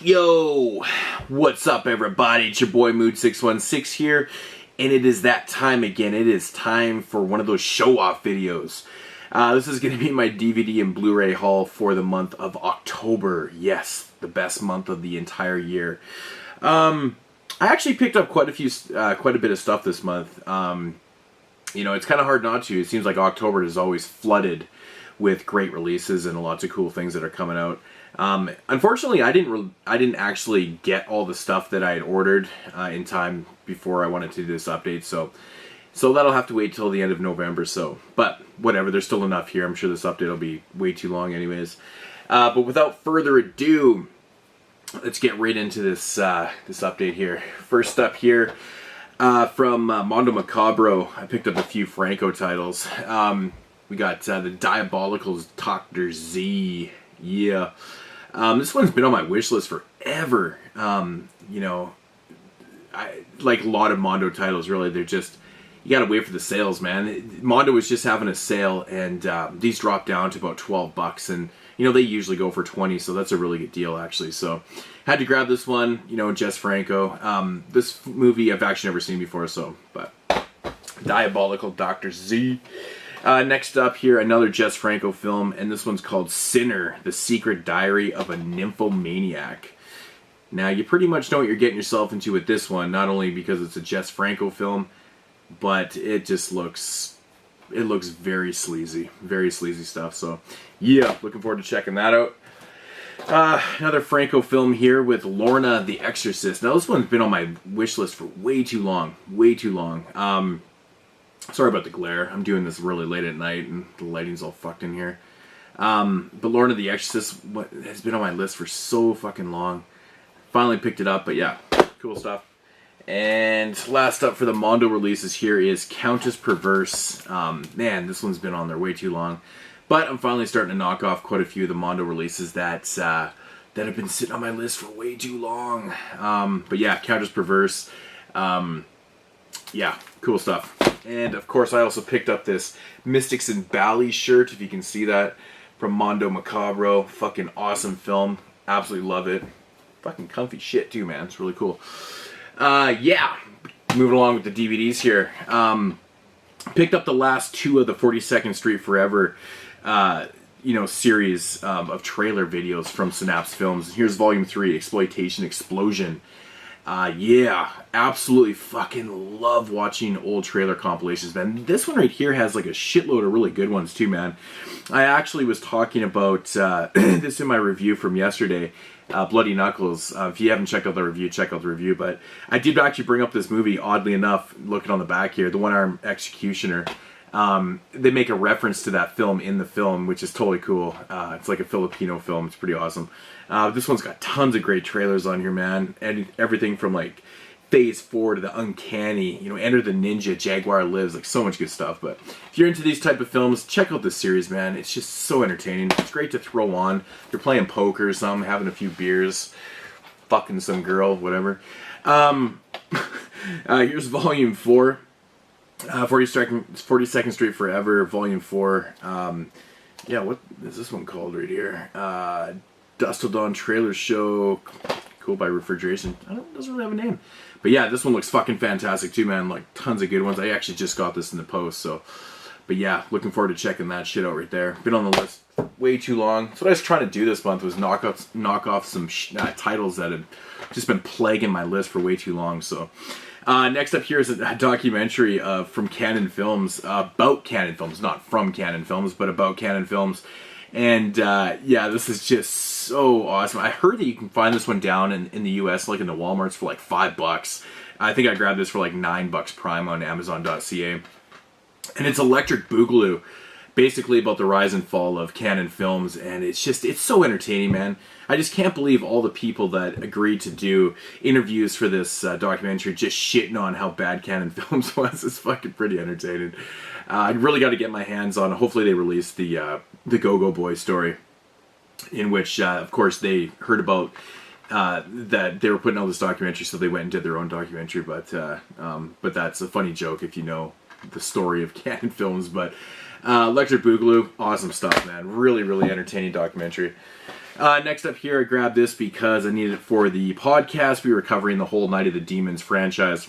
Yo, what's up everybody? It's your boy Mood616 here, and it is that time again. It is time for one of those show-off videos. This is going to be my DVD and Blu-ray haul for the month of October. Yes, the best month of the entire year. I actually picked up quite a bit of stuff this month. You know, it's kind of hard not to. It seems like October is always flooded with great releases and lots of cool things that are coming out. Unfortunately, I didn't actually get all the stuff that I had ordered in time before I wanted to do this update, so that'll have to wait till the end of November. But whatever, there's still enough here. I'm sure this update will be way too long anyways. But without further ado, let's get right into this this update here. First up here from Mondo Macabro, I picked up a few Franco titles. We got the Diabolical's Dr. Z. Yeah. This one's been on my wish list forever. You know, I like a lot of Mondo titles, really. They're just, you gotta wait for the sales, man. Mondo was just having a sale, and these dropped down to about 12 bucks, and you know, they usually go for 20, so that's a really good deal, actually. So, had to grab this one, you know, Jess Franco. This movie I've actually never seen before, but Diabolical Dr. Z. Next up here, another Jess Franco film, and this one's called Sinner, The Secret Diary of a Nymphomaniac. Now, you pretty much know what you're getting yourself into with this one, not only because it's a Jess Franco film, but it just looks very sleazy stuff. So, yeah, looking forward to checking that out. Another Franco film here with Lorna the Exorcist. Now, this one's been on my wish list for way too long. Sorry about the glare. I'm doing this really late at night and the lighting's all fucked in here. But Lorna the Exorcist has been on my list for so fucking long. Finally picked it up, but yeah, cool stuff. And last up for the Mondo releases here is Countess Perverse. Man, this one's been on there way too long. But I'm finally starting to knock off quite a few of the Mondo releases that have been sitting on my list for way too long. But yeah, Countess Perverse. Yeah, cool stuff. And of course I also picked up this Mystics and Bally shirt, if you can see that, from Mondo Macabro. Fucking awesome film. Absolutely love it. Fucking comfy shit too, man. It's really cool. Yeah, moving along with the DVDs here. Picked up the last two of the 42nd Street Forever you know, series of trailer videos from Synapse Films. Here's Volume 3, Exploitation Explosion. Yeah, absolutely fucking love watching old trailer compilations, man. This one right here has like a shitload of really good ones too, man. I actually was talking about this in my review from yesterday, Bloody Knuckles. If you haven't checked out the review, check out the review. But I did actually bring up this movie, oddly enough, looking on the back here, The One-Armed Executioner. They make a reference to that film in the film, which is totally cool. It's like a Filipino film. It's pretty awesome. This one's got tons of great trailers on here, man. And everything from like Phase 4 to the Uncanny, you know, Enter the Ninja, Jaguar Lives, like so much good stuff. But if you're into these type of films, check out this series, man. It's just so entertaining. It's great to throw on. If you're playing poker or something, having a few beers, fucking some girl, whatever. Here's Volume 4. 42nd Street Forever, Volume 4. Yeah, what is this one called right here? Dust Till Dawn Trailer Show. Cool by Refrigeration. It doesn't really have a name. But yeah, this one looks fucking fantastic too, man. Like, tons of good ones. I actually just got this in the post, so. But yeah, looking forward to checking that shit out right there. Been on the list way too long. So what I was trying to do this month was knock off some titles that had just been plaguing my list for way too long, so. Next up here is a documentary from Canon Films, about Canon Films, not from Canon Films, but about Canon Films. And yeah, this is just so awesome. I heard that you can find this one down in the US, like in the Walmarts, for like $5. I think I grabbed this for like $9 Prime on Amazon.ca. And it's Electric Boogaloo, basically about the rise and fall of Canon Films, and it's so entertaining, man. I just can't believe all the people that agreed to do interviews for this documentary just shitting on how bad Canon Films was. It's fucking pretty entertaining. I really got to get my hands on. Hopefully they release the Go-Go Boy story, in which, of course, they heard about that they were putting out this documentary, so they went and did their own documentary. But that's a funny joke if you know the story of Canon Films. But Electric Boogaloo, awesome stuff, man. Really, really entertaining documentary. Next up here, I grabbed this because I needed it for the podcast. We were covering the whole Night of the Demons franchise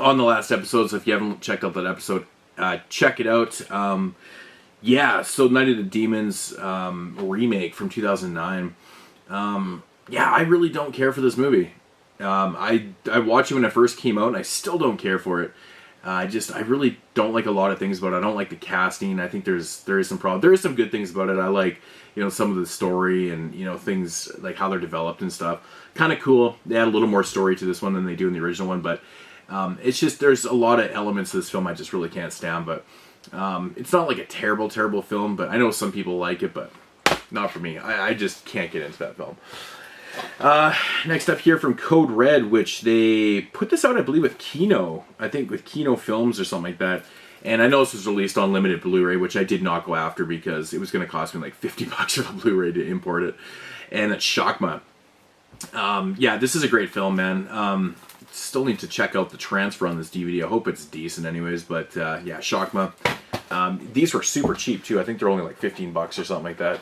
on the last episode, so if you haven't checked out that episode, check it out. Yeah, so Night of the Demons remake from 2009. Yeah, I really don't care for this movie. I watched it when it first came out, and I still don't care for it. I really don't like a lot of things about it. I don't like the casting. I think there is some problem. There is some good things about it. I like, some of the story and, things like how they're developed and stuff. Kind of cool. They add a little more story to this one than they do in the original one, but it's just, there's a lot of elements of this film I just really can't stand, but it's not like a terrible, terrible film, but I know some people like it, but not for me. I just can't get into that film. Next up here from Code Red, which they put this out, I believe, with Kino. I think with Kino Films or something like that. And I know this was released on limited Blu-ray, which I did not go after because it was going to cost me like $50 for the Blu-ray to import it. And it's Shakma. Yeah, this is a great film, man. Still need to check out the transfer on this DVD. I hope it's decent anyways, but yeah, Shakma. These were super cheap too. I think they're only like $15 or something like that.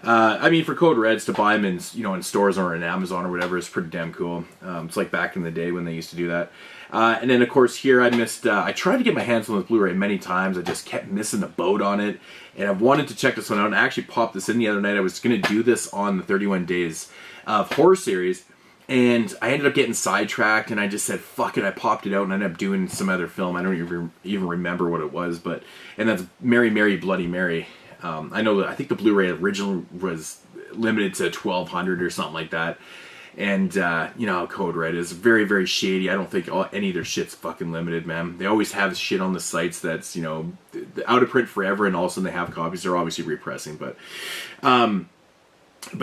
I mean, for Code Reds to buy them in, in stores or in Amazon or whatever is pretty damn cool. It's like back in the day when they used to do that. And then, of course, here I tried to get my hands on this Blu-ray many times. I just kept missing the boat on it. And I wanted to check this one out. And I actually popped this in the other night. I was going to do this on the 31 Days of Horror series. And I ended up getting sidetracked. And I just said, fuck it. I popped it out and I ended up doing some other film. I don't even remember what it was. And that's Mary, Mary, Bloody Mary. I know that I think the Blu-ray original was limited to 1,200 or something like that. And, Code Red is very, very shady. I don't think any of their shit's fucking limited, man. They always have shit on the sites that's, out of print forever, and all of a sudden they have copies. They're obviously repressing, but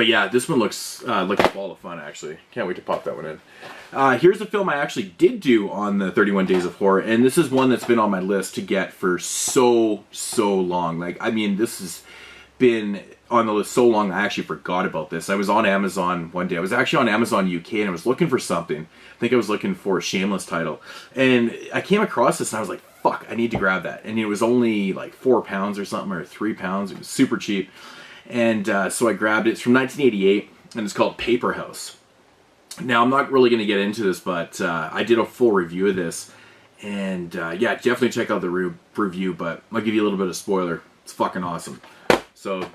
yeah, this one looks like a ball of fun, actually. Can't wait to pop that one in. Here's a film I actually did do on the 31 Days of Horror, and this is one that's been on my list to get for so long. Like, I mean, this has been on the list so long I actually forgot about this. I was on Amazon one day. I was actually on Amazon UK, and I was looking for something. I think I was looking for a Shameless title. And I came across this, and I was like, fuck, I need to grab that. And it was only like £4 or something, or £3. It was super cheap. And so I grabbed it. It's from 1988, and it's called Paper House. Now, I'm not really going to get into this, but I did a full review of this. And yeah, definitely check out the review, but I'll give you a little bit of spoiler. It's fucking awesome. So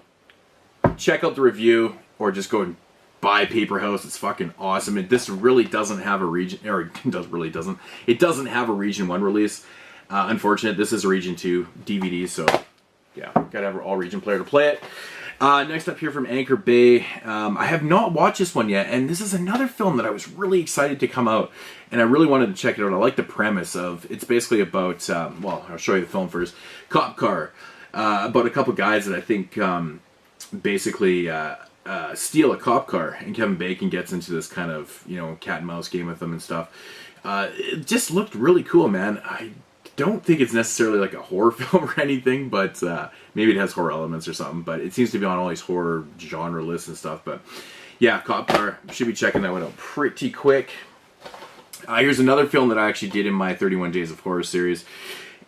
check out the review, or just go and buy Paper House. It's fucking awesome. And this really doesn't have a region, or it doesn't have a region 1 release. Unfortunate, this is a region 2 DVD, so yeah, gotta have an all region player to play it. Next up here from Anchor Bay, I have not watched this one yet, and this is another film that I was really excited to come out, and I really wanted to check it out. I like the premise of, it's basically about, well, I'll show you the film first, Cop Car, about a couple guys that I think basically steal a cop car, and Kevin Bacon gets into this kind of, cat and mouse game with them and stuff. It just looked really cool, man. I don't think it's necessarily like a horror film or anything, but maybe it has horror elements or something, but it seems to be on all these horror genre lists and stuff. But yeah, Cop Car, should be checking that one out pretty quick. Here's another film that I actually did in my 31 Days of Horror series,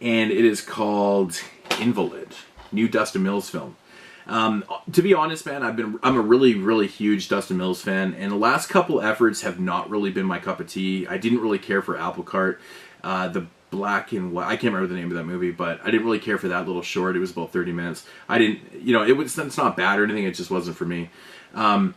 and it is called Invalid, new Dustin Mills film. To be honest, man, I'm a really, really huge Dustin Mills fan, and the last couple efforts have not really been my cup of tea. I didn't really care for Apple Cart, the black and white, I can't remember the name of that movie, but I didn't really care for that little short. It was about 30 minutes. I didn't, it's not bad or anything, it just wasn't for me. So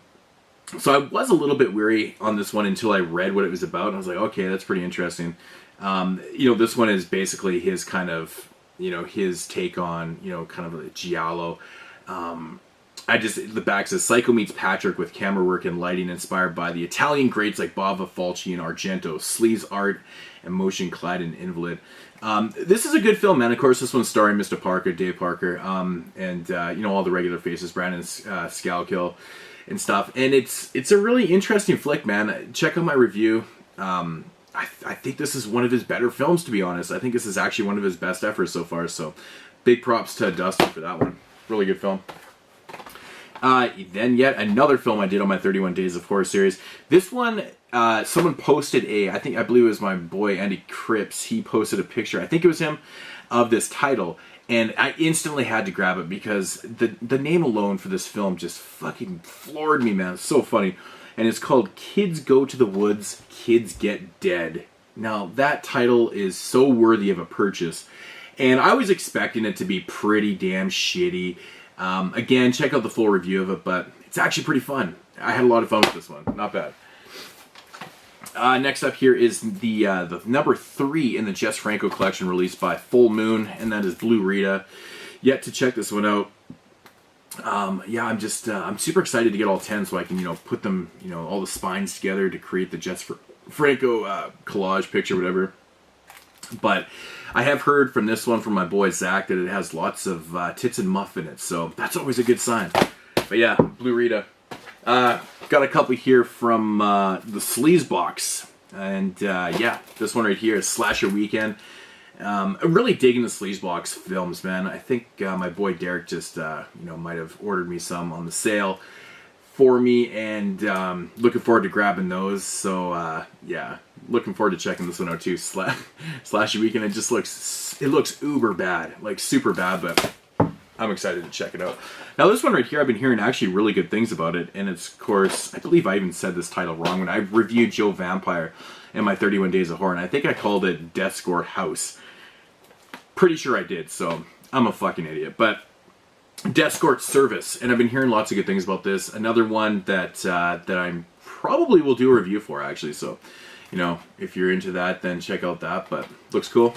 I was a little bit weary on this one until I read what it was about, and I was like, okay, that's pretty interesting. This one is basically his kind of, his take on, kind of a giallo. The back says, Psycho meets Patrick with camera work and lighting inspired by the Italian greats like Bava, Fulci, and Argento, sleaze art, and motion clad in Invalid. This is a good film, man. Of course, this one's starring Mr. Parker, Dave Parker, and all the regular faces, Brandon Skalkill and stuff. And it's a really interesting flick, man. Check out my review. I think this is one of his better films, to be honest. I think this is actually one of his best efforts so far. So big props to Dustin for that one. Really good film. Then yet another film I did on my 31 Days of Horror series. This one, someone posted I believe it was my boy Andy Cripps. He posted a picture, I think it was him, of this title. And I instantly had to grab it because the name alone for this film just fucking floored me, man. It's so funny. And it's called Kids Go to the Woods, Kids Get Dead. Now, that title is so worthy of a purchase. And I was expecting it to be pretty damn shitty. Again, check out the full review of it, but it's actually pretty fun. I had a lot of fun with this one. Not bad. Next up here is the number 3 in the Jess Franco collection released by Full Moon, and that is BluRay. Yet to check this one out. Yeah, I'm super excited to get all 10 so I can, put them, all the spines together to create the Jess Franco collage picture, whatever. But I have heard from this one from my boy Zach that it has lots of tits and muff in it, so that's always a good sign. But yeah, BluRay. Got a couple here from the Sleaze box, and yeah, this one right here is Slasher Weekend. I'm really digging the Sleaze box films, man. I think my boy Derek just might have ordered me some on the sale for me, and looking forward to grabbing those. So yeah, looking forward to checking this one out too. Slasher Weekend. It looks uber bad, like super bad, but I'm excited to check it out. Now this one right here, I've been hearing actually really good things about it, and it's, of course, I believe I even said this title wrong when I reviewed Joe Vampire in my 31 Days of Horror, and I think I called it Death Score House. Pretty sure I did, so I'm a fucking idiot. But Death Score Service, and I've been hearing lots of good things about this. Another one that I probably will do a review for, actually, so, if you're into that, then check out that, but looks cool.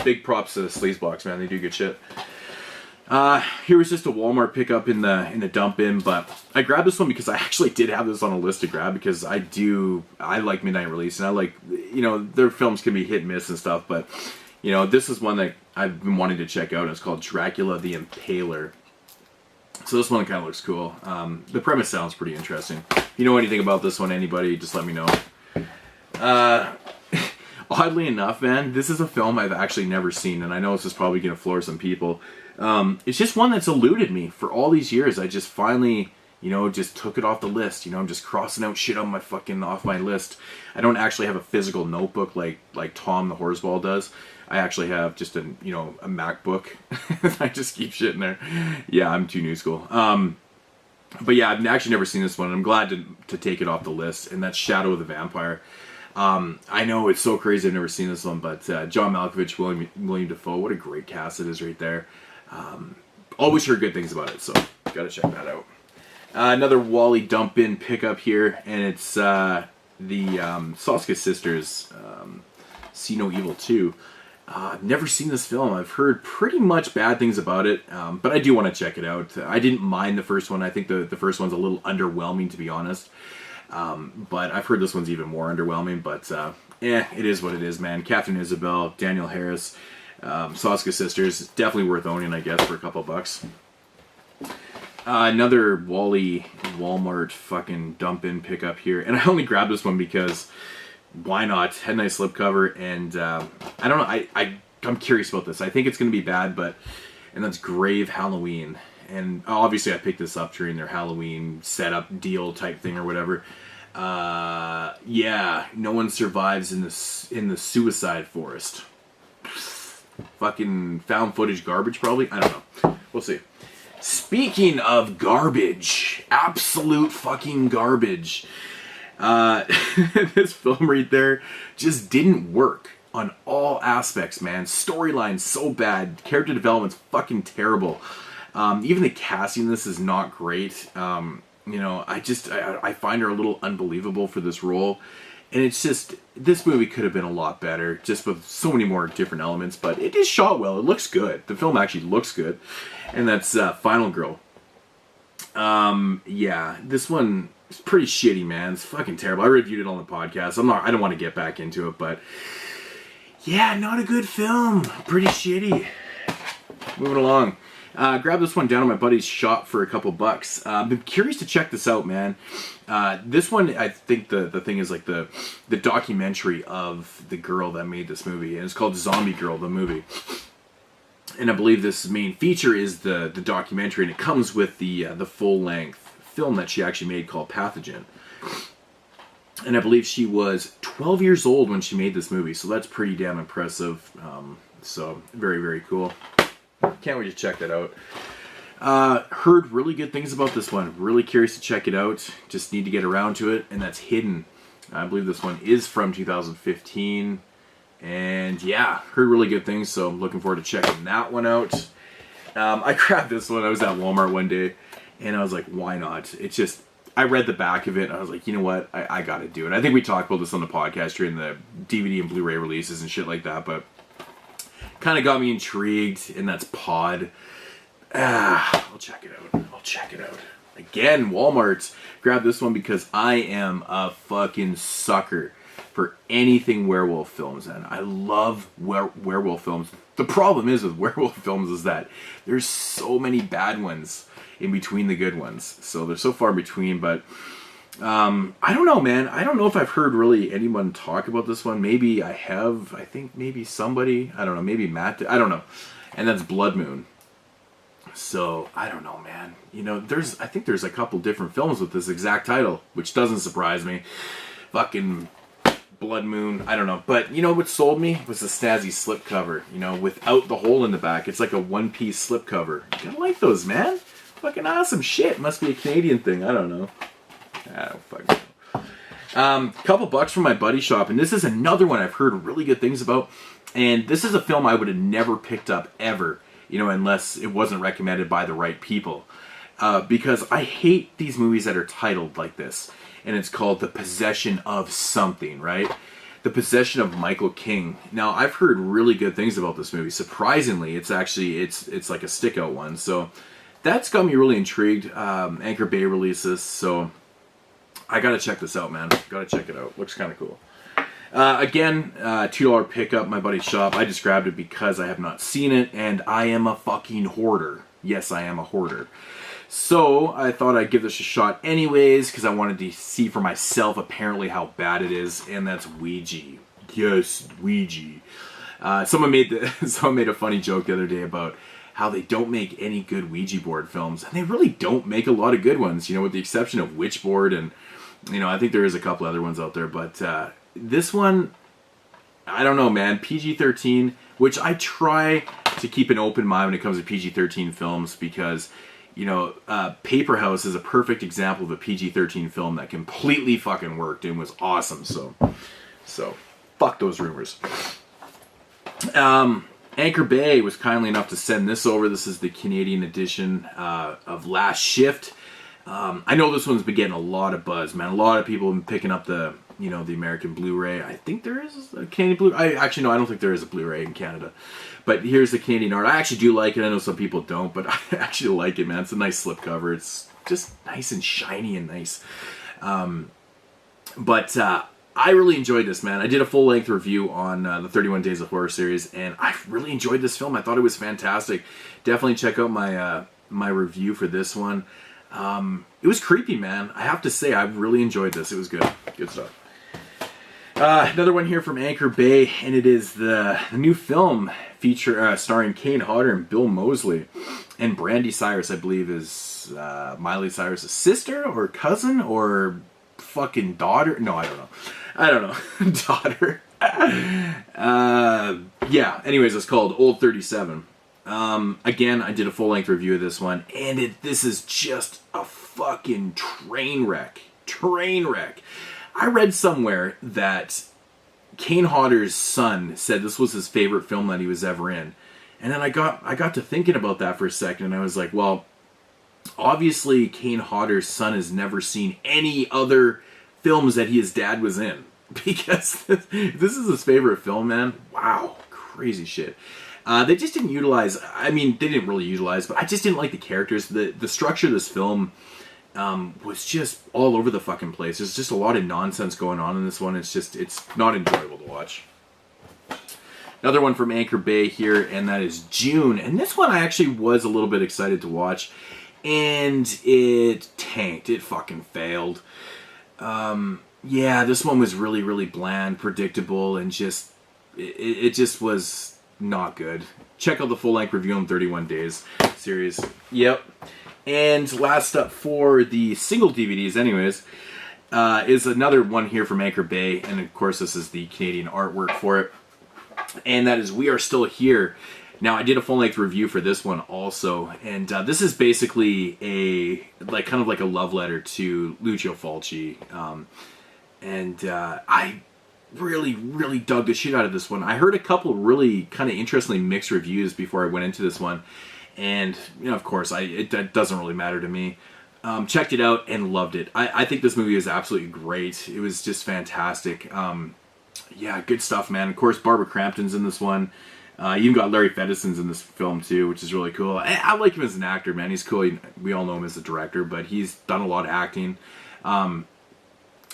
Big props to the Sleaze box, man. They do good shit. Here was just a Walmart pickup in the dump bin, but I grabbed this one because I actually did have this on a list to grab because I like midnight release, and I like, their films can be hit and miss and stuff, but, this is one that I've been wanting to check out, and it's called Dracula the Impaler. So this one kind of looks cool. The premise sounds pretty interesting. If you know anything about this one, anybody, just let me know. Oddly enough, man, this is a film I've actually never seen, and I know this is probably going to floor some people. It's just one that's eluded me for all these years. I just finally, just took it off the list. I'm just crossing out shit on off my list. I don't actually have a physical notebook like Tom the Horseball does. I actually have just a MacBook. I just keep shit in there. Yeah, I'm too new school. But yeah, I've actually never seen this one, and I'm glad to take it off the list, and that's Shadow of the Vampire. I know it's so crazy I've never seen this one, but John Malkovich, William Dafoe, what a great cast it is right there. Always heard good things about it, so gotta check that out. Another Wally dump bin pickup here, and it's the Soska Sisters, See No Evil 2. Never seen this film. I've heard pretty much bad things about it, but I do want to check it out. I didn't mind the first one. I think the first one's a little underwhelming, to be honest. But I've heard this one's even more underwhelming, but it is what it is, man. Captain Isabel, Daniel Harris, Soska Sisters, definitely worth owning, I guess, for a couple bucks. Another Walmart fucking dump-in pickup here, and I only grabbed this one because why not? Had a nice slipcover, and I don't know, I'm curious about this. I think it's going to be bad, and that's Grave Halloween. And obviously I picked this up during their Halloween setup deal type thing or whatever. Yeah, no one survives in the suicide forest. Fucking found footage garbage, probably. I don't know. We'll see. Speaking of garbage, absolute fucking garbage. This film right there just didn't work on all aspects, man. Storyline so bad. Character development's fucking terrible. Even the casting in this is not great. I find her a little unbelievable for this role. And it's just, this movie could have been a lot better, just with so many more different elements, but it is shot well. It looks good. The film actually looks good. And that's Final Girl. Yeah, this one is pretty shitty, man. It's fucking terrible. I reviewed it on the podcast. I don't want to get back into it, but yeah, not a good film. Pretty shitty. Moving along. Grab this one down at my buddy's shop for a couple bucks. I've been curious to check this out, man. This one, I think the thing is like the documentary of the girl that made this movie, and it's called Zombie Girl, the movie. And I believe this main feature is the documentary, and it comes with the full-length film that she actually made called Pathogen. And I believe she was 12 years old when she made this movie, so that's pretty damn impressive. So, very, very cool. can't wait to check that out. Heard really good things about this one. Really curious to check it out. Just need to get around to it, and that's Hidden. I believe this one is from 2015. And yeah, heard really good things, so I'm looking forward to checking that one out. I grabbed this one. I was at Walmart one day, and I was like, why not? It's just, I read the back of it, and I was like, you know what? I gotta do it. I think we talked about this on the podcast during the DVD and Blu-ray releases and shit like that, but kind of got me intrigued, and that's Pod. I'll check it out. I'll check it out. Again, Walmart. Grab this one because I am a fucking sucker for anything werewolf films, and I love werewolf films. The problem is with werewolf films is that there's so many bad ones in between the good ones. So they're so far between, but I don't know, man. I don't know if I've heard really anyone talk about this one. Maybe I have. I think maybe somebody. I don't know. Maybe Matt. I don't know. And that's Blood Moon. So, I don't know, man. You know, I think there's a couple different films with this exact title, which doesn't surprise me. Fucking Blood Moon, I don't know. But, you know what sold me? Was the snazzy slipcover, you know, without the hole in the back. It's like a one-piece slipcover. I like those, man. Fucking awesome shit. Must be a Canadian thing. I don't know. I don't fucking know. Couple bucks from my buddy shop, and this is another one I've heard really good things about. And this is a film I would have never picked up ever, you know, unless it wasn't recommended by the right people. Because I hate these movies that are titled like this. And it's called The Possession of Something, right? The Possession of Michael King. Now, I've heard really good things about this movie. Surprisingly, it's actually, it's like a stick-out one. So, that's got me really intrigued. Anchor Bay released this, so I gotta check this out, man. Gotta check it out. Looks kind of cool. Again, $2 pickup, my buddy's shop. I just grabbed it because I have not seen it, and I am a fucking hoarder. Yes, I am a hoarder. So, I thought I'd give this a shot anyways, because I wanted to see for myself apparently how bad it is, and that's Ouija. Yes, Ouija. Someone made a funny joke the other day about how they don't make any good Ouija board films, and they really don't make a lot of good ones, you know, with the exception of Witchboard, and, you know, I think there is a couple other ones out there, but, this one, I don't know, man. PG-13, which I try to keep an open mind when it comes to PG-13 films because, you know, Paper House is a perfect example of a PG-13 film that completely fucking worked and was awesome. So fuck those rumors. Anchor Bay was kindly enough to send this over. This is the Canadian edition of Last Shift. I know this one's been getting a lot of buzz, man. A lot of people have been picking up the American Blu-ray. I think there is a Canadian Blu-ray. I don't think there is a Blu-ray in Canada. But here's the Canadian art. I actually do like it. I know some people don't, but I actually like it, man. It's a nice slipcover. It's just nice and shiny and nice. But I really enjoyed this, man. I did a full-length review on the 31 Days of Horror series, and I really enjoyed this film. I thought it was fantastic. Definitely check out my review for this one. It was creepy, man. I have to say, I really enjoyed this. It was good. Good stuff. Another one here from Anchor Bay, and it is the new film starring Kane Hodder and Bill Moseley. And Brandy Cyrus, I believe, is Miley Cyrus' sister or cousin or fucking daughter. No, I don't know. Daughter. Yeah, anyways, it's called Old 37. Again, I did a full-length review of this one, and this is just a fucking train wreck. Train wreck. I read somewhere that Kane Hodder's son said this was his favorite film that he was ever in. And then I got to thinking about that for a second, and I was like, well, obviously Kane Hodder's son has never seen any other films that his dad was in. Because this is his favorite film, man. Wow. Crazy shit. They just didn't utilize, I mean, they didn't really utilize, but I just didn't like the characters. The structure of this film was just all over the fucking place. There's just a lot of nonsense going on in this one. It's not enjoyable to watch. Another one from Anchor Bay here, and that is June. And this one I actually was a little bit excited to watch, and it tanked. It fucking failed. Yeah, this one was really, really bland, predictable, and just, it just was not good. Check out the full-length review on 31 Days series. Yep. And last up for the single DVDs anyways, is another one here from Anchor Bay. And of course this is the Canadian artwork for it. And that is We Are Still Here. Now, I did a full-length review for this one also, and this is basically kind of like a love letter to Lucio Fulci, I really dug the shit out of this one. I heard a couple really kind of interestingly mixed reviews before I went into this one, and of course, it doesn't really matter to me. Checked it out and loved it. I think this movie is absolutely great. It was just fantastic. Yeah, good stuff, man. Of course, Barbara Crampton's in this one. You even got Larry Fedison's in this film too, which is really cool. I like him as an actor, man. He's cool. We all know him as a director, but he's done a lot of acting.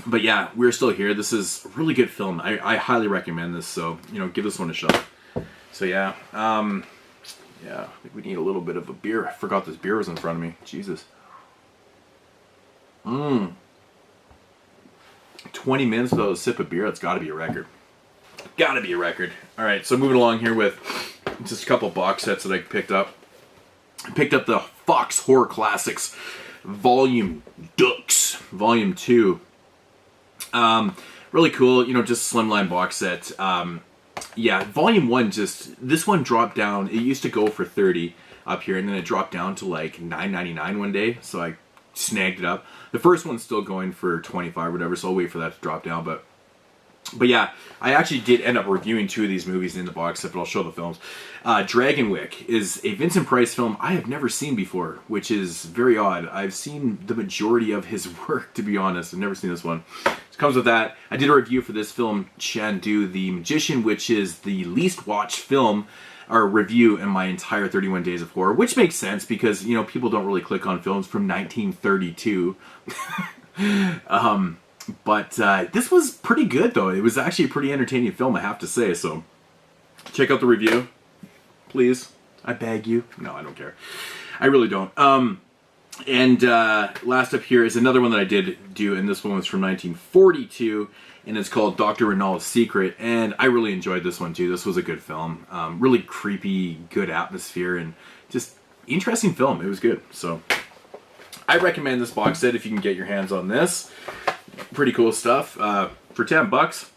But yeah, We're Still Here. This is a really good film. I highly recommend this. So give this one a shot. So yeah, yeah. I think we need a little bit of a beer. I forgot this beer was in front of me. Jesus. 20 minutes without a sip of beer. That's got to be a record. Gotta be a record. Alright, so moving along here with just a couple box sets that I picked up. I picked up the Fox Horror Classics Volume Dux, Volume 2. Really cool, just slimline box set. Yeah, Volume 1 this one dropped down. It used to go for $30 up here, and then it dropped down to like $9.99 one day, so I snagged it up. The first one's still going for $25 or whatever, so I'll wait for that to drop down, but yeah, I actually did end up reviewing 2 of these movies in the box set, but I'll show the films. Dragonwyck is a Vincent Price film I have never seen before, which is very odd. I've seen the majority of his work, to be honest. I've never seen this one. It comes with that. I did a review for this film, Chandu the Magician, which is the least watched film or review in my entire 31 Days of Horror, which makes sense because, people don't really click on films from 1932. But this was pretty good, though. It was actually a pretty entertaining film, I have to say. So check out the review, please. I beg you. No, I don't care. I really don't. And last up here is another one that I did do, and this one was from 1942, and it's called Dr. Rinal's Secret. And I really enjoyed this one, too. This was a good film. Really creepy, good atmosphere, and just interesting film. It was good. So I recommend this box set if you can get your hands on this. Pretty cool stuff. For $10,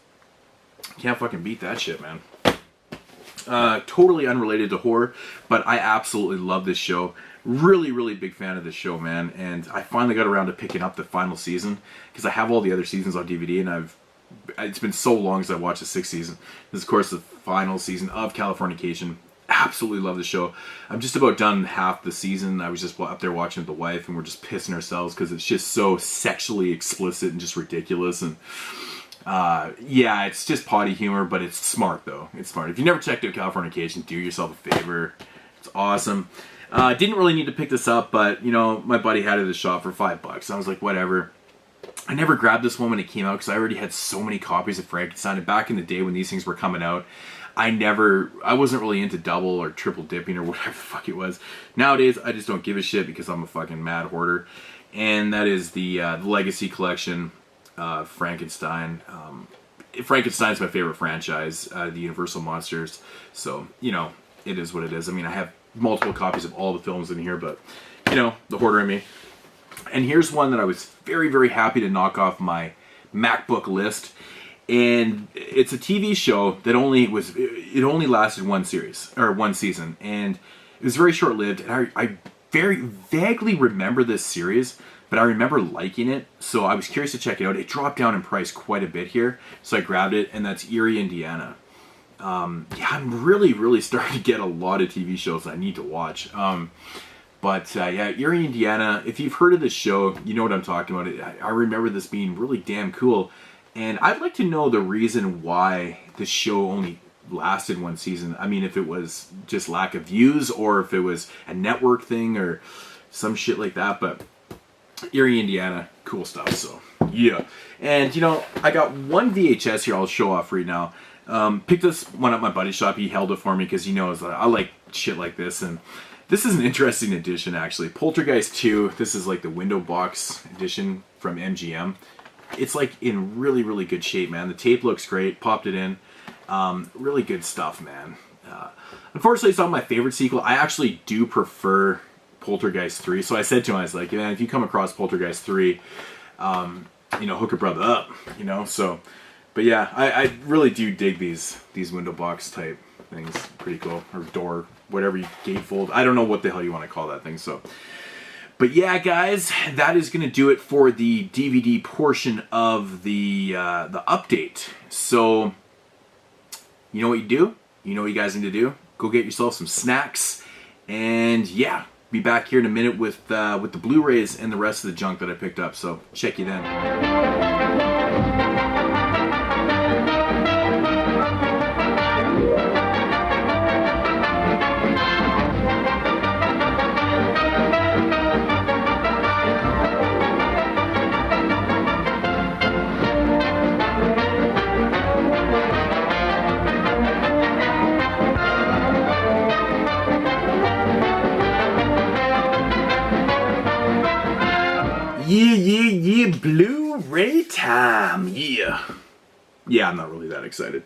can't fucking beat that shit, man. Totally unrelated to horror, but I absolutely love this show. Really big fan of this show, man. And I finally got around to picking up the final season because I have all the other seasons on DVD, and it's been so long since I watched the 6th season. This is, of course, the final season of Californication. Absolutely love the show. I'm just about done half the season. I was just up there watching with the wife, and we're just pissing ourselves because it's just so sexually explicit and just ridiculous. And yeah, it's just potty humor, but it's smart, though. It's smart. If you never checked out Californication, do yourself a favor. It's awesome. Didn't really need to pick this up, but my buddy had it at the shop for $5. I was like, whatever. I never grabbed this one when it came out because I already had so many copies of Frankenstein. And back in the day when these things were coming out, I wasn't really into double or triple dipping or whatever the fuck it was. Nowadays, I just don't give a shit because I'm a fucking mad hoarder. And that is the Legacy Collection, Frankenstein. Frankenstein's my favorite franchise, the Universal Monsters. So, it is what it is. I mean, I have multiple copies of all the films in here, but, the hoarder in me. And here's one that I was very happy to knock off my MacBook list. And it's a TV show that only lasted one season, and it was very short-lived. And I very vaguely remember this series, but I remember liking it, so I was curious to check it out. It dropped down in price quite a bit here, so I grabbed it, and that's Erie, Indiana. Yeah, I'm really starting to get a lot of TV shows I need to watch. But yeah, Erie, Indiana, if you've heard of this show, you know what I'm talking about. I remember this being really damn cool. And I'd like to know the reason why this show only lasted one season. I mean, if it was just lack of views or if it was a network thing or some shit like that. But Erie, Indiana, cool stuff. So, yeah. And, I got one VHS here I'll show off right now. Picked this one up my buddy's shop. He held it for me because he knows I like shit like this. And this is an interesting edition, actually. Poltergeist 2. This is like the window box edition from MGM. It's like in really good shape, man. The tape looks great. Popped it in. Really good stuff, man. Unfortunately, it's not my favorite sequel. I actually do prefer Poltergeist 3. So I said to him, I was like, man, if you come across Poltergeist 3, hook a brother up, So, but yeah, I really do dig these window box type things. Pretty cool. Or door whatever gatefold. I don't know what the hell you want to call that thing. So, but yeah, guys, that is going to do it for the DVD portion of the update. So, you know what you do? You know what you guys need to do? Go get yourself some snacks, and yeah, be back here in a minute with the Blu-rays and the rest of the junk that I picked up. So check you then. Yeah, Blu-ray time, yeah. Yeah, I'm not really that excited.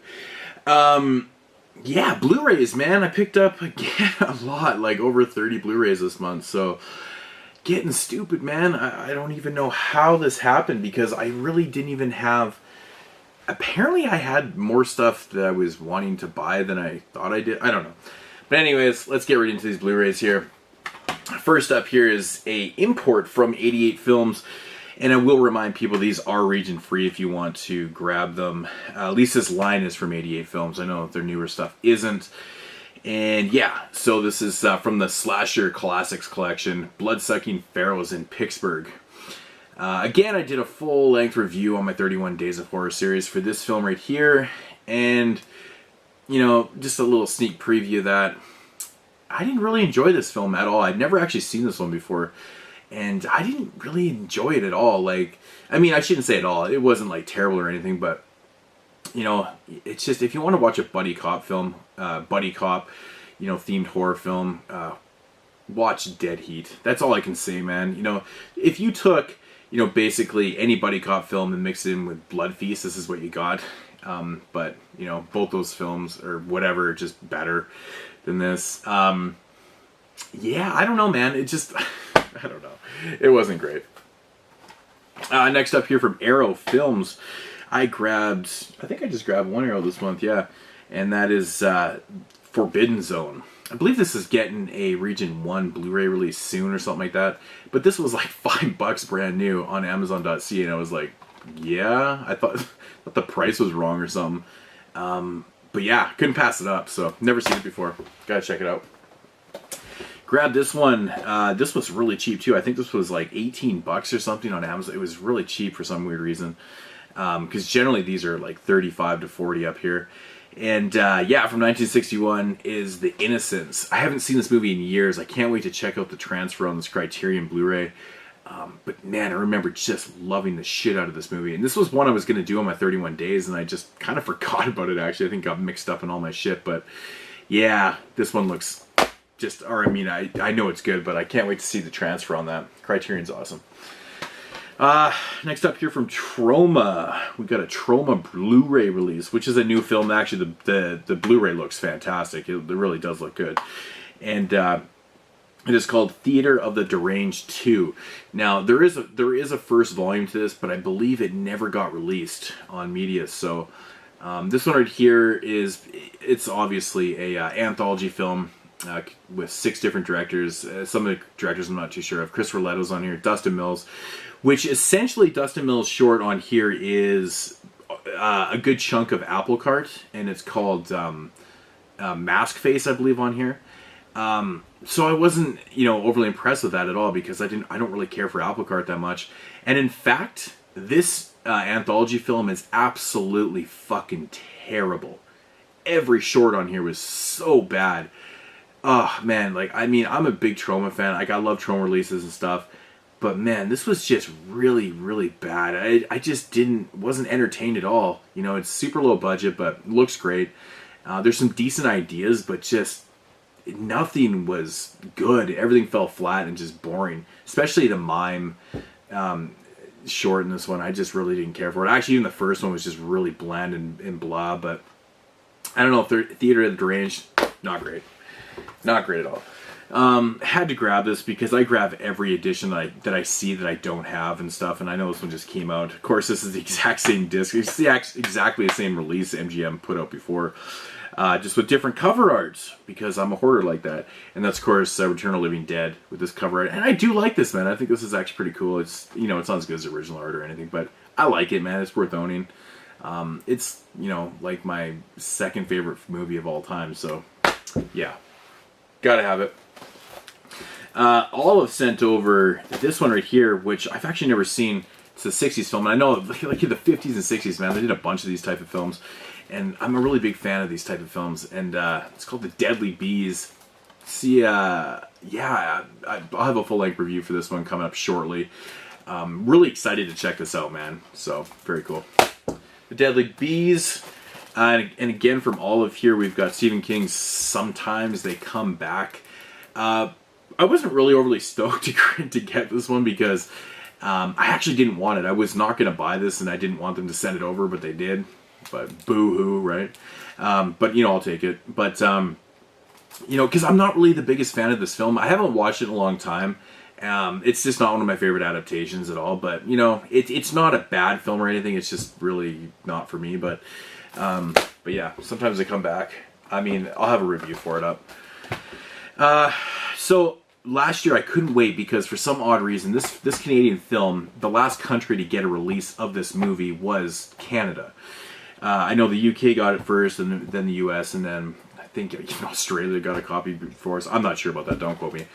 Yeah, Blu-rays, man. I picked up, again, a lot, like over 30 Blu-rays this month, so getting stupid, man. I don't even know how this happened, because I really didn't even have... Apparently I had more stuff that I was wanting to buy than I thought I did. I don't know. But anyways, let's get right into these Blu-rays here. First up here is a import from 88 Films, and I will remind people these are region free if you want to grab them. At least this line is from 88 Films. I know their newer stuff isn't. And yeah, so this is from the Slasher Classics collection, Bloodsucking Pharaohs in Pittsburgh. Again, I did a full-length review on my 31 Days of Horror series for this film right here, and you know, just a little sneak preview of that. I didn't really enjoy this film at all. I'd never actually seen this one before, and I didn't really enjoy it at all. Like, I mean, I shouldn't say at all. It wasn't like terrible or anything, but you know, it's just, if you want to watch a buddy cop film, you know, themed horror film, watch Dead Heat. That's all I can say, man. You know, if you took, you know, basically any buddy cop film and mixed it in with Blood Feast, this is what you got. But you know, both those films or whatever, just better than this. Yeah, I don't know, man. It just, I don't know. It wasn't great. Next up here from Arrow Films, I think I just grabbed one Arrow this month, yeah. And that is Forbidden Zone. I believe this is getting a Region 1 Blu-ray release soon or something like that. But this was like $5 brand new on Amazon.ca, and I was like, yeah, I thought the price was wrong or something. But yeah, couldn't pass it up, so never seen it before. Gotta check it out. Grab this one. This was really cheap too. I think this was like $18 or something on Amazon. It was really cheap for some weird reason. Because generally these are like 35 to 40 up here. And yeah, from 1961 is The Innocents. I haven't seen this movie in years. I can't wait to check out the transfer on this Criterion Blu-ray. But man, I remember just loving the shit out of this movie. And this was one I was going to do on my 31 days, and I just kind of forgot about it, actually. I think got mixed up in all my shit. But yeah, this one looks just, or I mean, I know it's good, but I can't wait to see the transfer on that. Criterion's awesome. Next up here from Troma, we got a Troma Blu-ray release, which is a new film. Actually, the Blu-ray looks fantastic. It really does look good. And it is called Theater of the Deranged 2. Now, there is a first volume to this, but I believe it never got released on media. So this one right here it's obviously a anthology film with 6 different directors. Some of the directors I'm not too sure of. Christopher Leto's on here, Dustin Mills, which essentially Dustin Mills' short on here is a good chunk of Apple Cart, and it's called Mask Face, I believe, on here. So I wasn't, overly impressed with that at all, because I don't really care for Apple Cart that much. And in fact, this anthology film is absolutely fucking terrible. Every short on here was so bad. Oh man, I'm a big Troma fan. I love Troma releases and stuff. But man, this was just really, really bad. I just wasn't entertained at all. It's super low budget, but looks great. There's some decent ideas, but just nothing was good. Everything fell flat and just boring. Especially the mime short in this one. I just really didn't care for it. Actually, even the first one was just really bland and blah. But I don't know, Theater of the Deranged, not great. Not great at all. Had to grab this because I grab every edition that I see that I don't have and stuff, and I know this one just came out. Of course, this is the exact same disc. It's exactly the same release MGM put out before. just with different cover arts, because I'm a hoarder like that. And that's, of course, Return of the Living Dead with this cover art. And I do like this, man. I think this is actually pretty cool. It's, you know, it's not as good as the original art or anything, but I like it, man. It's worth owning. It's, you know, like my second favorite movie of all time, so yeah, gotta have it. Olive sent over this one right here, which I've actually never seen. It's a 60s film, and I know, like in the 50s and 60s, man, they did a bunch of these type of films, and I'm a really big fan of these type of films, and it's called The Deadly Bees. See, yeah, I'll have a full-length review for this one coming up shortly. Really excited to check this out, man, so very cool. The Deadly Bees, and again from Olive here, we've got Stephen King's Sometimes They Come Back. I wasn't really overly stoked to get this one because I actually didn't want it. I was not going to buy this, and I didn't want them to send it over, but they did. But boo-hoo, right? But, you know, I'll take it. But, you know, because I'm not really the biggest fan of this film. I haven't watched it in a long time. It's just not one of my favorite adaptations at all. But, you know, it's not a bad film or anything. It's just really not for me. But yeah, Sometimes They Come Back. I mean, I'll have a review for it up. So last year I couldn't wait because for some odd reason this Canadian film, the last country to get a release of this movie was Canada. I know the UK got it first, and then the US, and then I think even Australia got a copy before us. I'm not sure about that. Don't quote me.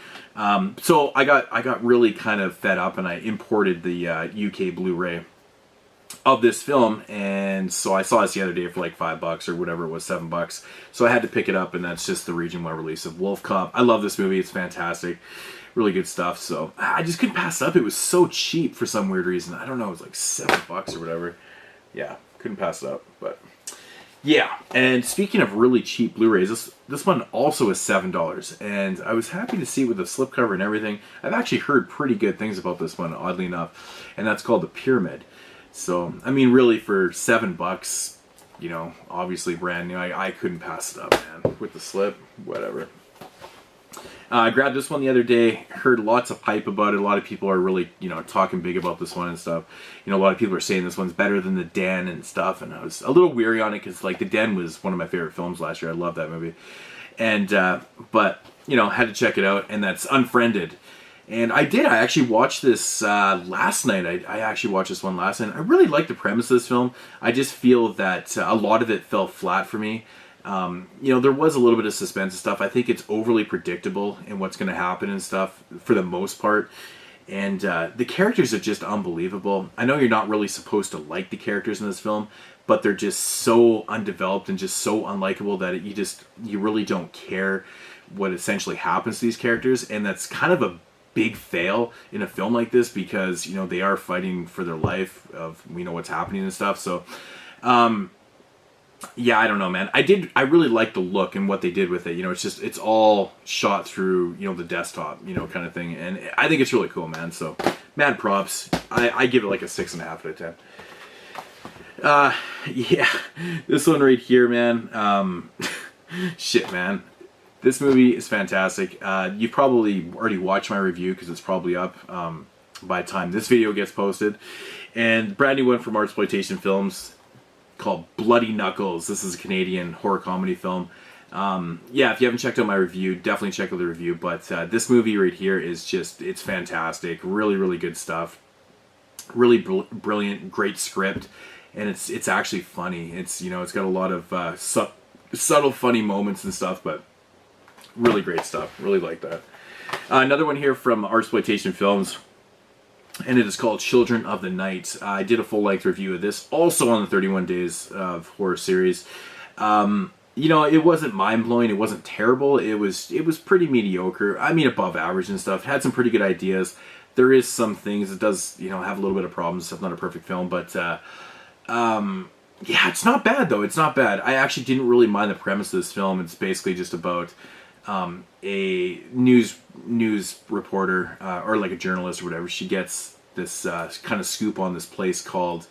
So I got really kind of fed up, and I imported the UK Blu-ray of this film, and so I saw this the other day for like $5 or whatever it was, $7. So I had to pick it up, and that's just the Region 1 release of Wolf Cop. I love this movie. It's fantastic. Really good stuff. So I just couldn't pass it up. It was so cheap for some weird reason. I don't know. It was like $7 or whatever. Yeah, couldn't pass it up. But yeah, and speaking of really cheap Blu-rays, this one also is $7, and I was happy to see with the slipcover and everything. I've actually heard pretty good things about this one, oddly enough, and that's called The Pyramid. So, I mean, really, for $7, you know, obviously brand new, I couldn't pass it up, man. With the slip, whatever. I grabbed this one the other day, heard lots of hype about it. A lot of people are really, you know, talking big about this one and stuff. You know, a lot of people are saying this one's better than The Den and stuff, and I was a little weary on it because, like, The Den was one of my favorite films last year. I love that movie. And, but, you know, had to check it out, and that's Unfriended. And I actually watched this last night. I actually watched this one last night. I really like the premise of this film. I just feel that a lot of it fell flat for me. You know, there was a little bit of suspense and stuff. I think it's overly predictable in what's going to happen and stuff for the most part. And the characters are just unbelievable. I know you're not really supposed to like the characters in this film, but they're just so undeveloped and just so unlikable that you really don't care what essentially happens to these characters. And that's kind of a big fail in a film like this because, you know, they are fighting for their life of, you know, what's happening and stuff. So, yeah, I don't know, man. I really like the look and what they did with it. You know, it's all shot through, you know, the desktop, you know, kind of thing. And I think it's really cool, man. So, mad props. I give it like a 6.5 out of 10. Yeah, this one right here, man. Shit, man. This movie is fantastic. You've probably already watched my review because it's probably up by the time this video gets posted. And brand new one from Artsploitation Films called Bloody Knuckles. This is a Canadian horror comedy film. Yeah, if you haven't checked out my review, definitely check out the review. But this movie right here is just, it's fantastic. Really, really good stuff. Really brilliant, great script. And it's actually funny. It's, you know, it's got a lot of subtle funny moments and stuff, but really great stuff. Really like that. Another one here from Artsploitation Films, and it is called Children of the Night. I did a full-length review of this, also on the 31 Days of Horror series. You know, it wasn't mind-blowing. It wasn't terrible. It was pretty mediocre. I mean, above average and stuff. Had some pretty good ideas. There is some things it does, you know, have a little bit of problems. It's not a perfect film, but yeah, it's not bad though. It's not bad. I actually didn't really mind the premise of this film. It's basically just about a news reporter or like a journalist or whatever. She gets this kind of scoop on this place called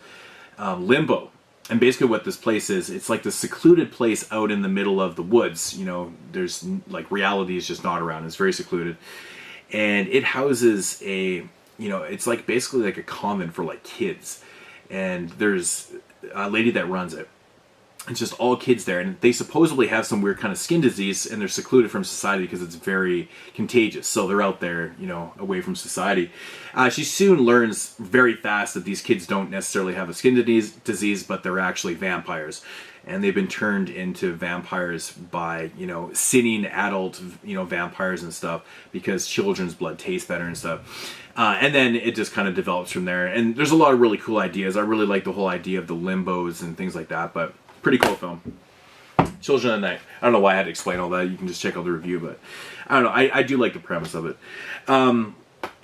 Limbo. And basically what this place is, it's like the secluded place out in the middle of the woods. You know, there's like reality is just not around. It's very secluded. And it houses a, you know, it's like basically like a convent for like kids. And there's a lady that runs it. It's just all kids there, and they supposedly have some weird kind of skin disease, and they're secluded from society because it's very contagious. So they're out there, you know, away from society. She soon learns very fast that these kids don't necessarily have a skin disease, but they're actually vampires. And they've been turned into vampires by, you know, sinning adult, you know, vampires and stuff, because children's blood tastes better and stuff. And then it just kind of develops from there. And there's a lot of really cool ideas. I really like the whole idea of the limbos and things like that, but pretty cool film. Children of the Night. I don't know why I had to explain all that. You can just check out the review, but I don't know. I do like the premise of it.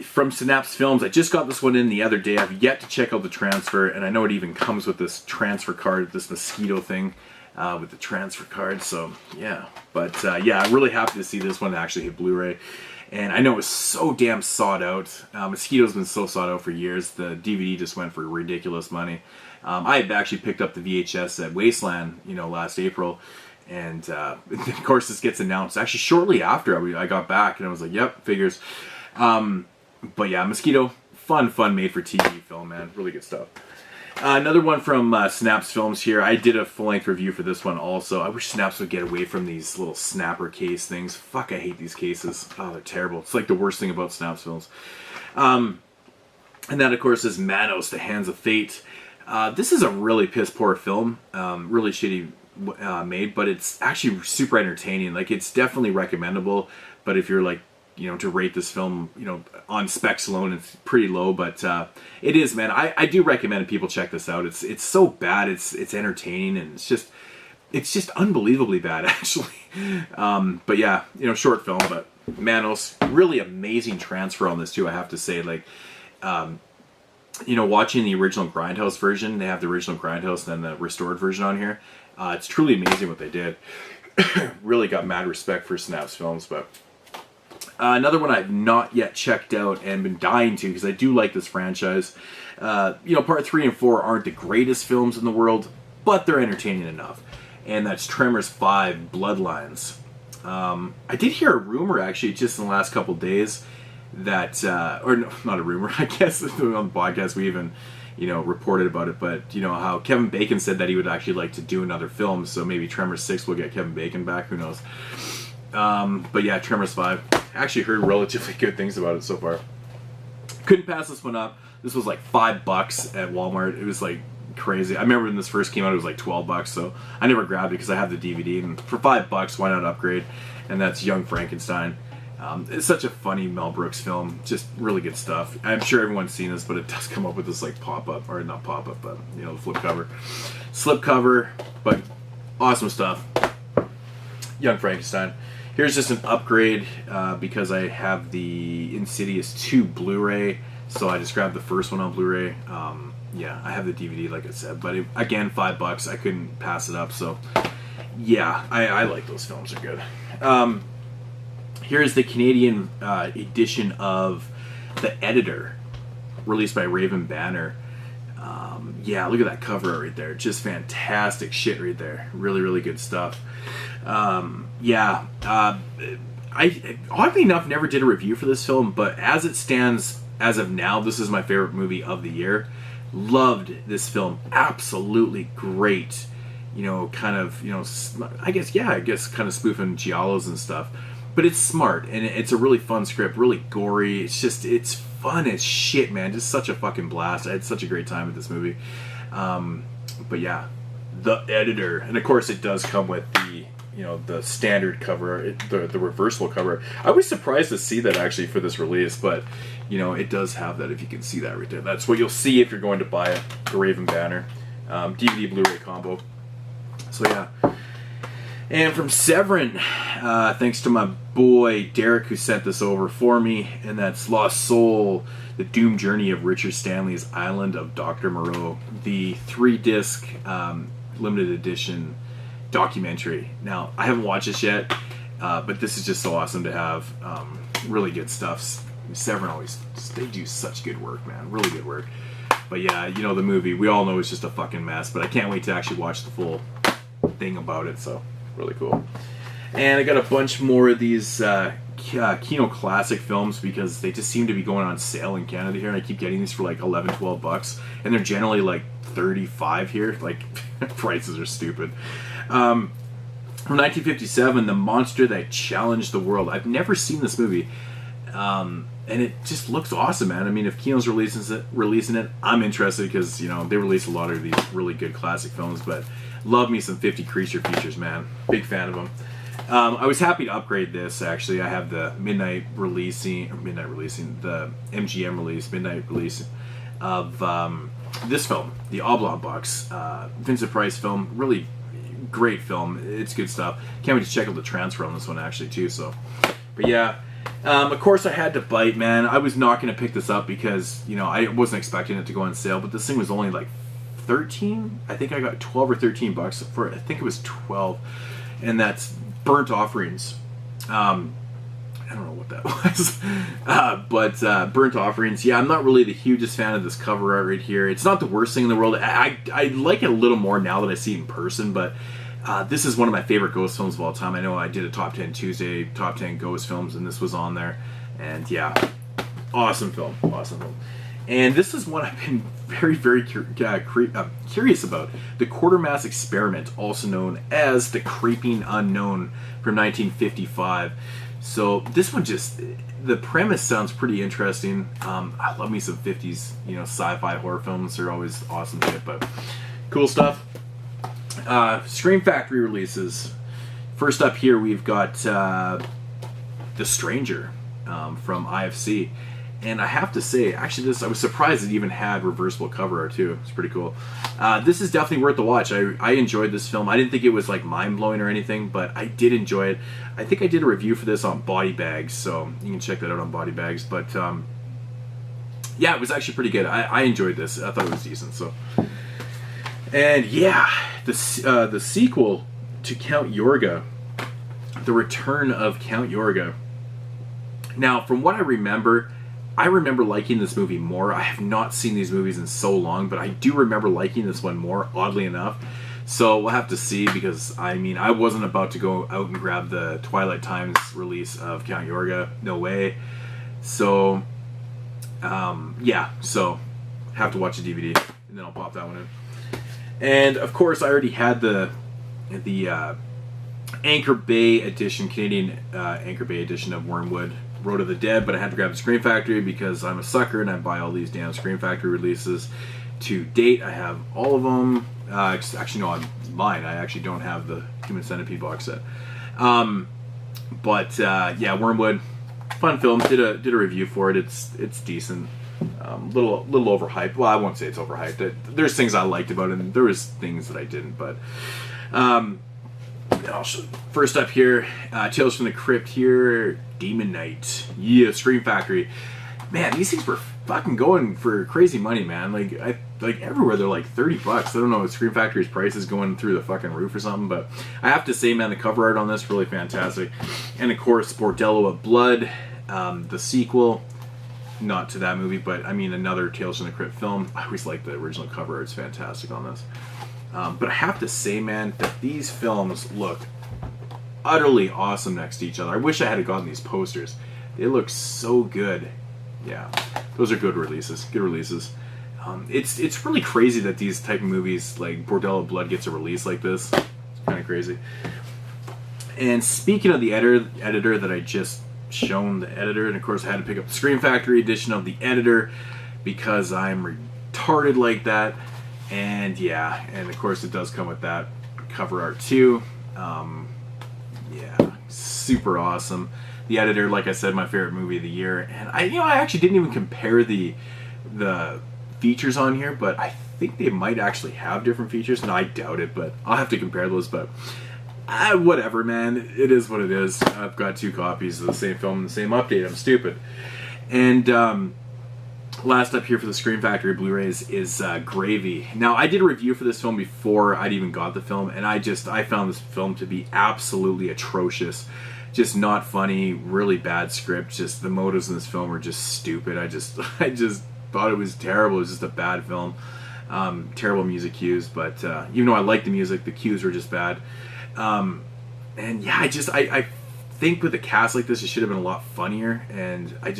From Synapse Films, I just got this one in the other day. I've yet to check out the transfer, and I know it even comes with this transfer card, this mosquito thing with the transfer card. So yeah, but yeah, I'm really happy to see this one actually hit Blu-ray. And I know it was so damn sought out. Mosquito's been so sought out for years. The DVD just went for ridiculous money. I had actually picked up the VHS at Wasteland, you know, last April. And of course this gets announced actually shortly after I got back, and I was like, yep, figures. But yeah, Mosquito, fun made for TV film, man. Really good stuff. Another one from Synapse Films here. I did a full-length review for this one also. I wish Synapse would get away from these little snapper case things. Fuck, I hate these cases. Oh, they're terrible. It's like the worst thing about Synapse Films. And that, of course, is Manos, The Hands of Fate. This is a really piss-poor film. Really shitty made, but it's actually super entertaining. Like, it's definitely recommendable, but if you're like, you know, to rate this film, you know, on specs alone, it's pretty low, but it is, man. I do recommend people check this out. It's so bad, it's entertaining, and it's just unbelievably bad, actually. But yeah, you know, short film, but Manos, really amazing transfer on this too, I have to say. Like, you know, watching the original Grindhouse version, they have the original Grindhouse and then the restored version on here. It's truly amazing what they did. Really got mad respect for Synapse Films, but another one I've not yet checked out and been dying to, because I do like this franchise. You know, part 3 and 4 aren't the greatest films in the world, but they're entertaining enough. And that's Tremors 5, Bloodlines. I did hear a rumor, actually, just in the last couple days, that, or no, not a rumor, I guess on the podcast we even, you know, reported about it, but, you know, how Kevin Bacon said that he would actually like to do another film, so maybe Tremors 6 will get Kevin Bacon back, who knows. But yeah, Tremors 5. I actually heard relatively good things about it so far. Couldn't pass this one up. This was like $5 at Walmart. It was like crazy. I remember when this first came out, it was like $12, so I never grabbed it because I have the DVD, and for $5, why not upgrade? And that's Young Frankenstein. It's such a funny Mel Brooks film. Just really good stuff. I'm sure everyone's seen this, but it does come up with this like pop-up, or not pop-up, but, you know, the flip cover. Slip cover, but awesome stuff. Young Frankenstein. Here's just an upgrade because I have the Insidious 2 Blu-ray, so I just grabbed the first one on Blu-ray. Yeah, I have the DVD, like I said, but again, $5. I couldn't pass it up, so yeah, I like those films. They're good. Here's the Canadian edition of The Editor, released by Raven Banner. Yeah, look at that cover right there. Just fantastic shit right there. Really, really good stuff. Yeah, I oddly enough never did a review for this film, but as it stands as of now, this is my favorite movie of the year. Loved this film. Absolutely great. You know, kind of, you know, I guess kind of spoofing giallos and stuff. But it's smart, and it's a really fun script, really gory. It's fun as shit, man. Just such a fucking blast. I had such a great time with this movie. But yeah, The Editor. And of course it does come with the, you know, the standard cover, the reversible cover. I was surprised to see that actually for this release, but, you know, it does have that, if you can see that right there. That's what you'll see if you're going to buy it, the Raven Banner. DVD Blu-ray combo. So yeah. And from Severin, thanks to my boy Derek who sent this over for me, and that's Lost Soul, The Doomed Journey of Richard Stanley's Island of Dr. Moreau, the 3-disc limited edition documentary. Now, I haven't watched this yet, but this is just so awesome to have. Really good stuff. Severin always, they do such good work, man. Really good work. But yeah, you know, the movie, we all know it's just a fucking mess, but I can't wait to actually watch the full thing about it, so really cool. And I got a bunch more of these Kino Classic films because they just seem to be going on sale in Canada here, and I keep getting these for like $11-12, and they're generally like $35 here. Like, Prices are stupid. From 1957, The Monster That Challenged the World. I've never seen this movie. And it just looks awesome, man. I mean, if Kino's releasing it, I'm interested because, you know, they release a lot of these really good classic films, but love me some 50 Creature features, man. Big fan of them. I was happy to upgrade this, actually. I have the the MGM release, midnight release of this film, the Oblong Box. Vincent Price film, really great film. It's good stuff. Can't wait to check out the transfer on this one, actually, too. So, but yeah. Of course, I had to bite, man. I was not going to pick this up because, you know, I wasn't expecting it to go on sale, but this thing was only like 13. I think I got 12 or 13 bucks for it. I think it was 12, and that's Burnt Offerings. I don't know what that was, but Burnt Offerings. Yeah, I'm not really the hugest fan of this cover art right here. It's not the worst thing in the world. I like it a little more now that I see it in person, but this is one of my favorite ghost films of all time. I know I did a Top 10 Tuesday, Top 10 Ghost Films, and this was on there. And yeah, awesome film, awesome film. And this is one I've been very, very curious about. The Quartermass Experiment, also known as The Creeping Unknown, from 1955. So this one just, the premise sounds pretty interesting. I love me some 50s, you know, sci-fi horror films. They're always awesome to get, but cool stuff. Scream Factory releases. First up here, we've got The Stranger from IFC. And I have to say, actually, I was surprised it even had reversible cover art too. It's pretty cool. This is definitely worth the watch. I enjoyed this film. I didn't think it was like mind-blowing or anything, but I did enjoy it. I think I did a review for this on Body Bags, so you can check that out on Body Bags. But yeah, it was actually pretty good. I enjoyed this. I thought it was decent. So, and yeah, the sequel to Count Yorga, The Return of Count Yorga. Now, from what I remember liking this movie more. I have not seen these movies in so long, but I do remember liking this one more, oddly enough. So we'll have to see, because I mean, I wasn't about to go out and grab the Twilight Times release of Count Yorga. No way. So, yeah. So, have to watch the DVD, and then I'll pop that one in. And of course, I already had the Anchor Bay edition, Canadian Anchor Bay edition of Wormwood, Road of the Dead, but I had to grab the Scream Factory because I'm a sucker and I buy all these damn Scream Factory releases. To date, I have all of them. Actually, no, mine. I actually don't have the Human Centipede box set. But yeah, Wormwood, fun film. Did a review for it. It's decent. Little overhyped. Well, I won't say it's overhyped. There's things I liked about it, and there was things that I didn't. But first up here, Tales from the Crypt here, Demon Knight. Yeah, Scream Factory. Man, these things were fucking going for crazy money, man. Like everywhere they're like 30 bucks. I don't know if Scream Factory's price is going through the fucking roof or something, but I have to say, man, the cover art on this really fantastic. And of course, Bordello of Blood, the sequel, not to that movie, but I mean another Tales from the Crypt film. I always like the original cover art. It's fantastic on this. But I have to say, man, that these films look utterly awesome next to each other. I wish I had gotten these posters. They look so good. Yeah, those are good releases. Good releases. It's really crazy that these type of movies, like Bordello of Blood, gets a release like this. It's kind of crazy. And speaking of the editor that I just shown, the editor, and of course I had to pick up the Scream Factory edition of the editor because I'm retarded like that. And yeah, and of course it does come with that cover art too. Yeah, super awesome. The editor, like I said, my favorite movie of the year. And I actually didn't even compare the features on here, but I think they might actually have different features. And I doubt it, but I'll have to compare those. But whatever, man. It is what it is. I've got 2 copies of the same film and the same update. I'm stupid. And last up here for the Scream Factory Blu-rays is Gravy. Now, I did a review for this film before I'd even got the film, and I found this film to be absolutely atrocious. Just not funny, really bad script. Just the motives in this film were just stupid. I just thought it was terrible. It was just a bad film. Terrible music cues, but even though I liked the music, the cues were just bad. And yeah, I think with a cast like this, it should have been a lot funnier. And I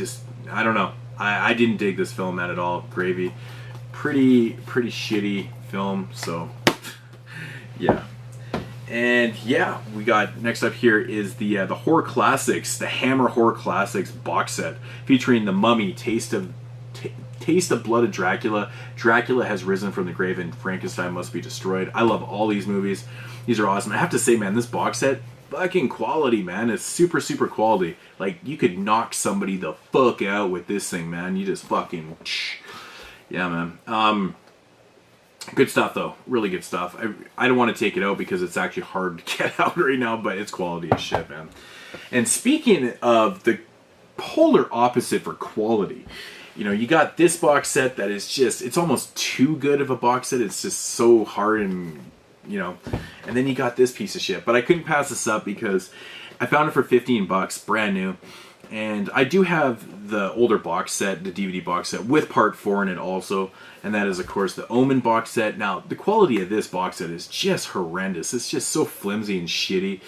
don't know. I didn't dig this film at all. Gravy, pretty shitty film. So Yeah. And yeah, we got next up here is the horror classics, the Hammer Horror Classics box set featuring The Mummy, Taste of Blood of Dracula, Dracula Has Risen from the Grave, and Frankenstein Must Be Destroyed. I love all these movies. These are awesome. I have to say, man, this box set, fucking quality, man. It's super, super quality. Like, you could knock somebody the fuck out with this thing, man. You just fucking... Yeah, man. Good stuff, though. Really good stuff. I don't want to take it out because it's actually hard to get out right now, but it's quality as shit, man. And speaking of the polar opposite for quality, you know, you got this box set that is just, it's almost too good of a box set. It's just so hard and, you know, and then you got this piece of shit. But I couldn't pass this up because I found it for 15 bucks, brand new. And I do have the older box set, the DVD box set, with part 4 in it also. And that is, of course, the Omen box set. Now, the quality of this box set is just horrendous. It's just so flimsy and shitty.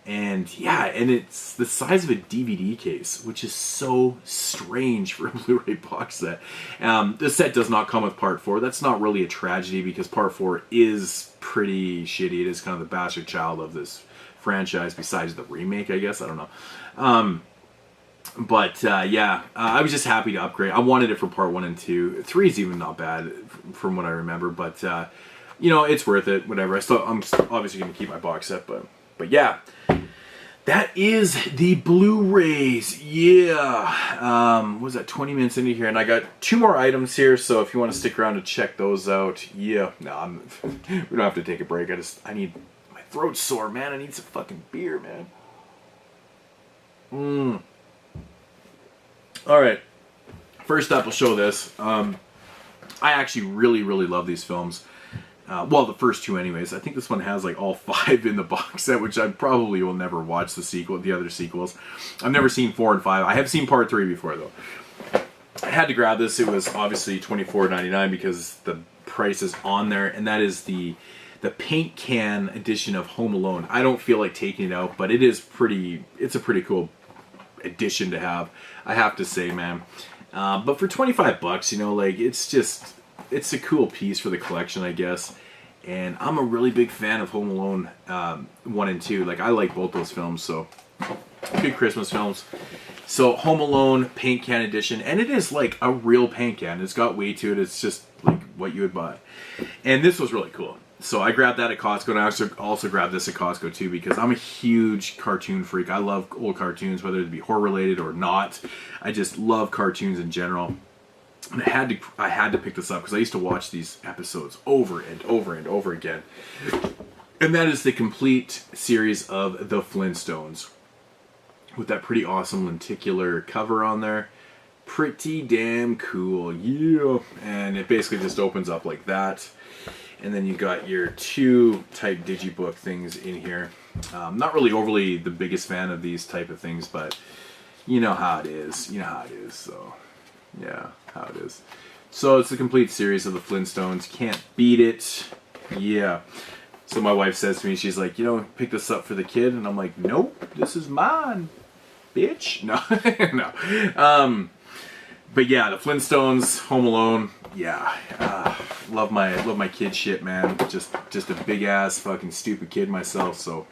And yeah, and it's the size of a DVD case, which is so strange for a Blu-ray box set. The set does not come with part 4. That's not really a tragedy because part 4 is pretty shitty. It is kind of the bastard child of this franchise besides the remake, I guess. I don't know. But yeah, I was just happy to upgrade. I wanted it for part 1 and 2. 3 is even not bad from what I remember, but you know, it's worth it. Whatever. I'm obviously going to keep my box set, but yeah, that is the Blu-rays. Yeah, what was that? 20 minutes into here, and I got 2 more items here. So if you want to stick around to check those out, yeah. No, we don't have to take a break. I need, my throat's sore, man. I need some fucking beer, man. All right, first up, I'll show this. I actually really, really love these films. Well, the first 2 anyways. I think this one has like all 5 in the box set, which I probably will never watch the other sequels. I've never seen 4 and 5. I have seen part 3 before, though. I had to grab this. It was obviously $24.99 because the price is on there, and that is the paint can edition of Home Alone. I don't feel like taking it out, but it's a pretty cool edition to have, I have to say, man. But for 25 bucks, you know, like, it's a cool piece for the collection, I guess. And I'm a really big fan of Home Alone 1 and 2. Like, I like both those films, so good Christmas films. So Home Alone paint can edition, and it is like a real paint can. It's got weight to it. It's just like what you would buy. And this was really cool. So I grabbed that at Costco, and I also grabbed this at Costco too because I'm a huge cartoon freak. I love old cartoons, whether it be horror related or not. I just love cartoons in general. And I had to pick this up because I used to watch these episodes over and over and over again. And that is the complete series of The Flintstones with that pretty awesome lenticular cover on there. Pretty damn cool, yeah. And it basically just opens up like that. And then you got your 2 type digibook things in here. Not really overly the biggest fan of these type of things, but you know how it is. You know how it is. So yeah, how it is. So it's the complete series of the Flintstones. Can't beat it. Yeah. So my wife says to me, she's like, you know, pick this up for the kid, and I'm like, nope, this is mine, bitch. No, no. But yeah, the Flintstones, Home Alone. Yeah, love my kid shit, man. Just a big ass fucking stupid kid myself. So,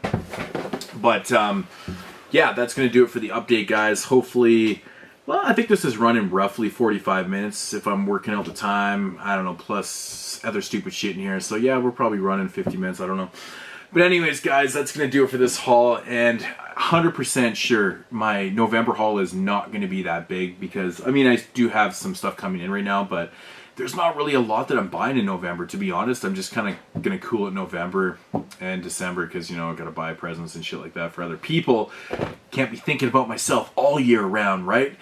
but yeah, that's gonna do it for the update, guys. Hopefully, well, I think this is running roughly 45 minutes if I'm working out the time. I don't know, plus other stupid shit in here. So yeah, we're probably running 50 minutes. I don't know. But anyways, guys, that's gonna do it for this haul. And 100% sure my November haul is not gonna be that big because I mean I do have some stuff coming in right now, but there's not really a lot that I'm buying in November, to be honest. I'm just kind of going to cool it November and December because, you know, I've got to buy presents and shit like that for other people. Can't be thinking about myself all year round, right?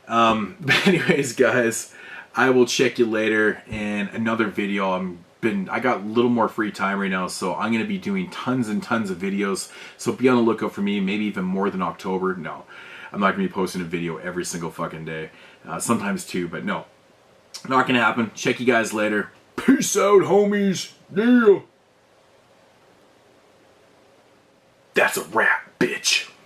But anyways, guys, I will check you later in another video. I got a little more free time right now, so I'm going to be doing tons and tons of videos. So be on the lookout for me, maybe even more than October. No, I'm not going to be posting a video every single fucking day. Sometimes 2, but no. Not gonna happen. Check you guys later. Peace out, homies. Yeah. That's a wrap, bitch.